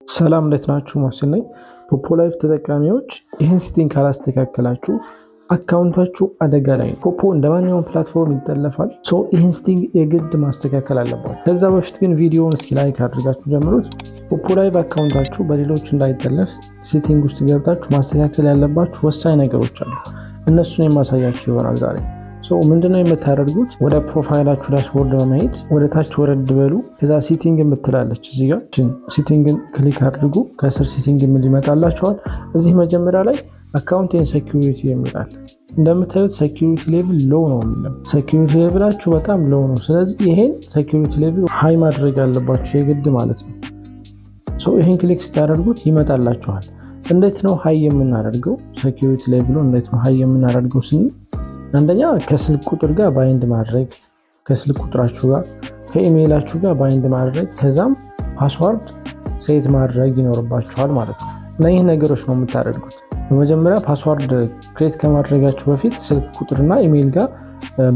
ሰላም እንዴት ናችሁ? ሙስሊም ነኝ። ፖፖ ላይፍ ተጠቃሚዎች ይህን ሴቲንግ ካላስተካከላችሁ አካውንታችሁ አደጋ ላይ ነው። ፖፖ እንደማንኛውም ፕላትፎርም ይጠለፋል። ይህን ሴቲንግ የግድ ማስተካከል አለባችሁ። ከዛ በፊት ግን ቪዲዮውን እስኪ ላይክ አድርጋችሁ ጀምሩት። ፖፖ ላይፍ አካውንታችሁ በሌሎች እንዳይጠለፍ ሴቲንግ ውስጥ ገብታችሁ ማስተካከል ያለባችሁ ወሳኝ ነገሮች አሉ። እነሱን የማሳያችሁ ይሆናል ዛሬ። ምንድነው የምታደርጉት? ወደ ፕሮፋይላችሁ ዳሽቦርድ በመሄድ ወደ ታች ወረድ በሉ። ከዛ ሴቲንግ የምትላለች እዚህ ጋር ሴቲንግን ክሊክ አድርጉ። ከስር ሴቲንግ ምን ይመጣላችኋል? እዚህ መጀመሪያ ላይ አካውንት ኤንድ ሴኩሪቲ የሚላል እንደምታዩት ሴኩሪቲ ሌቭል ሎው ነው የሚለው። ሴኩሪቲ ሌቭላችሁ በጣም ሎው ነው። ስለዚህ ይሄን ሴኩሪቲ ሌቭል ሃይ ማድረግ ያለባችሁ የግድ ማለት ነው። ይሄን ክሊክ ስታደርጉት ይመጣላችኋል። እንዴት ነው ሃይ የምናደርገው? ሴኩሪቲ ሌቭሉ እንዴት ነው ሃይ የምናደርገው ስንል አንደኛ ከስልክ ቁጥር ጋር ባይንድ ማድረግ፣ ከስልክ ቁጥራችሁ ጋር ከኢሜይላችሁ ጋር ባይንድ ማድረግ፣ ከዛም ፓስዋርድ ሴት ማድረግ ይኖርባችኋል ማለት ነው። እነዚህ ነገሮች ነው የምታደርጉት። በመጀመሪያ ፓስዋርድ ክሬት ከማድረጋችሁ በፊት ስልክ ቁጥርና ኢሜይል ጋር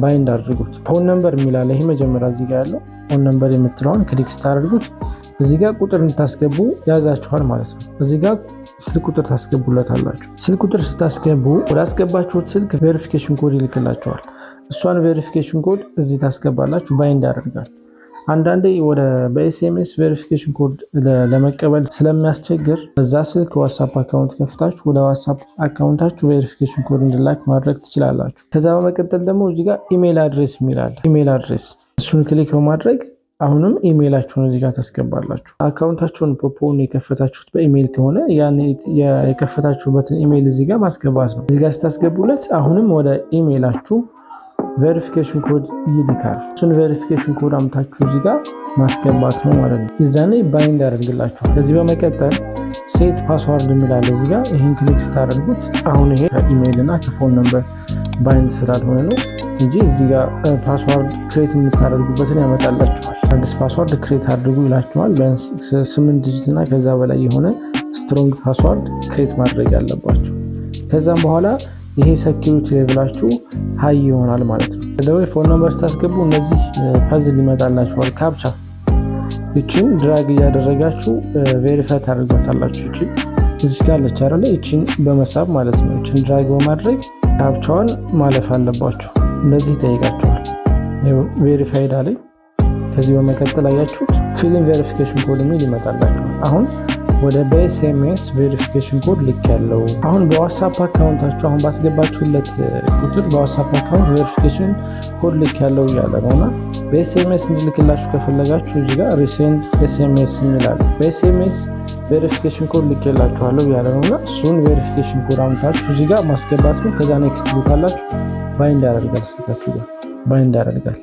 ባይንድ አድርጉት። ፎን ነምበር የሚላለ ይሄ መጀመሪያ እዚህ ጋር ያለው ፎን ነምበር የምትለውን ክሊክ ስታደርጉት እዚህ ጋር ቁጥር እንድታስገቡ ያዛችኋል ማለት ነው። እዚህ ጋር ስልክ ቁጥር ታስገቡለታላችሁ። ስልክ ቁጥር ስታስገቡ ወደ አስገባችሁት ስልክ ቬሪፊኬሽን ኮድ ይልክላችኋል። እሷን ቬሪፊኬሽን ኮድ እዚህ ታስገባላችሁ። ባይንድ ያደርጋል። አንዳንዴ በኤስኤምኤስ ቬሪፊኬሽን ኮድ ለመቀበል ስለሚያስቸግር በዛ ስልክ ዋትስአፕ አካውንት ከፍታችሁ ወደ ዋትስአፕ አካውንታችሁ ቬሪፊኬሽን ኮድ እንዲላክ ማድረግ ትችላላችሁ። ከዛ በመቀጠል ደግሞ እዚህ ጋር ኢሜይል አድሬስ የሚላል ኢሜይል አድሬስ እሱን ክሊክ በማድረግ አሁንም ኢሜይላችሁን እዚህ ጋር ታስገባላችሁ። አካውንታችሁን ፖፖን የከፈታችሁት በኢሜይል ከሆነ ያን የከፈታችሁበትን ኢሜይል እዚህ ጋር ማስገባት ነው። እዚህ ጋር ስታስገቡለት አሁንም ወደ ኢሜይላችሁ ቬሪፊኬሽን ኮድ ይልካል። እሱን ቬሪፊኬሽን ኮድ አምታችሁ እዚህ ጋር ማስገባት ነው ማለት ነው። የዛኔ ባይንድ ያደርግላችኋል። ከዚህ በመቀጠል ሴት ፓስዋርድ የሚላለ እዚህ ጋር ይህን ክሊክ ስታደርጉት አሁን ይሄ ከኢሜይል እና ከፎን ነምበር ባይንድ ስላልሆነ ነው እንጂ እዚህ ጋር ፓስዋርድ ክሬት የምታደርጉበትን ያመጣላችኋል። አዲስ ፓስዋርድ ክሬት አድርጉ ይላችኋል። ቢያንስ 8 ዲጂት እና ከዛ በላይ የሆነ ስትሮንግ ፓስዋርድ ክሬት ማድረግ ያለባችሁ። ከዛም በኋላ ይሄ ሴኩሪቲ ሌቭላችሁ ሃይ ይሆናል ማለት ነው። ለደወይ ፎን ነምበር ስታስገቡ እነዚህ ፐዝል ይመጣላችኋል። ካፕቻ እቺን ድራግ እያደረጋችሁ ቬሪፋይ ታደርጓታላችሁ። እቺ እዚህ ጋር አለች አይደል? እቺን በመሳብ ማለት ነው። እቺን ድራግ በማድረግ ካፕቻውን ማለፍ አለባችሁ። እንደዚህ ይጠይቃችኋል። ቬሪፋይድ አለኝ። ከዚህ በመቀጠል አያችሁት ፊሊንግ ቬሪፊኬሽን ኮድ የሚል ይመጣላችኋል። አሁን ወደ በኤስኤምኤስ ቬሪፊኬሽን ኮድ ልክ ያለው አሁን በዋትስአፕ አካውንታችሁ አሁን ባስገባችሁለት ቁጥር በዋትስአፕ አካውንት ቬሪፊኬሽን ኮድ ልክ ያለው እያለ ነውና በኤስኤምኤስ እንድልክላችሁ ከፈለጋችሁ እዚህ ጋር ሪሴንድ ኤስኤምኤስ የሚላል በኤስኤምኤስ ቬሪፊኬሽን ኮድ ልክላችኋለሁ እያለ ነውና እሱን ቬሪፊኬሽን ኮድ አምታችሁ እዚህ ጋር ማስገባት ነው። ከዛ ኔክስት ልካላችሁ ባይንድ ያደርጋል። ስልካችሁ ጋር ባይንድ ያደርጋል።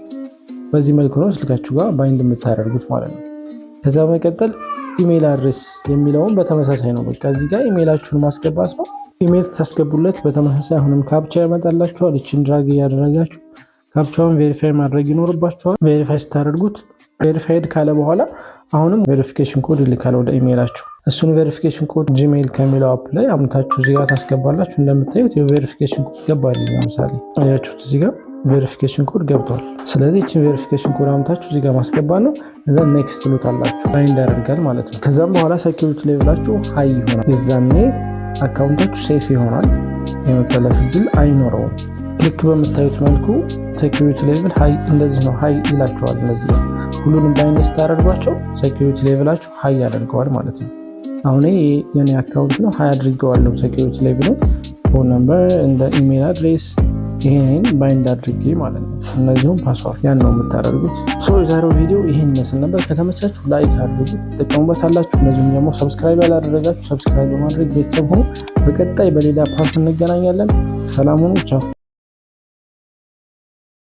በዚህ መልኩ ነው ስልካችሁ ጋር ባይንድ የምታደርጉት ማለት ነው። ከዛ በመቀጠል ኢሜይል አድሬስ የሚለውን በተመሳሳይ ነው። በቃ እዚህ ጋር ኢሜይላችሁን ማስገባት ነው። ኢሜይል ታስገቡለት በተመሳሳይ አሁንም ካፕቻ ያመጣላችኋል። እቺን ድራግ እያደረጋችሁ ካፕቻውን ቬሪፋይ ማድረግ ይኖርባችኋል። ቬሪፋይ ስታደርጉት ቬሪፋይድ ካለ በኋላ አሁንም ቬሪፊኬሽን ኮድ ይልካል ወደ ኢሜይላችሁ። እሱን ቬሪፊኬሽን ኮድ ጂሜይል ከሚለው አፕ ላይ አምታችሁ እዚህ ጋር ታስገባላችሁ። እንደምታዩት የቬሪፊኬሽን ኮድ ገባል። ለምሳሌ አያችሁት እዚህ ጋር ቬሪፊኬሽን ኮድ ገብቷል። ስለዚህ እቺን ቬሪፊኬሽን ኮድ አምታችሁ እዚህ ጋር ማስገባት ነው። እዛ ኔክስት ትሉታላችሁ። ባይንድ ያደርጋል ማለት ነው። ከዛም በኋላ ሴኩሪቲ ሌቭላችሁ ሃይ ይሆናል። የዛኔ አካውንታችሁ ሴፍ ይሆናል። የመጠለፍ እድል አይኖረውም። ልክ በምታዩት መልኩ ሴኩሪቲ ሌቭል ሃይ እንደዚህ ነው። ሃይ ይላችኋል። እነዚህ ሁሉንም ባይንድ ስታደርጓቸው ሴኩሪቲ ሌቭላችሁ ሃይ ያደርገዋል ማለት ነው። አሁን የኔ አካውንት ነው ሃይ አድርገዋለሁ ሴኩሪቲ ሌቭሉ። ፎን ነምበር እንደ ኢሜይል አድሬስ ይሄን ባይንድ አድርጌ ማለት ነው። እነዚሁም ፓስዋርድ ያን ነው የምታደርጉት። የዛሬው ቪዲዮ ይሄን ይመስል ነበር። ከተመቻችሁ ላይክ አድርጉ፣ ተጠቀሙበታላችሁ። እነዚህም ደግሞ ሰብስክራይብ ያላደረጋችሁ ሰብስክራይብ በማድረግ ቤተሰብ ሁኑ። በቀጣይ በሌላ ፓርት እንገናኛለን። ሰላም ሁኑ። ቻው።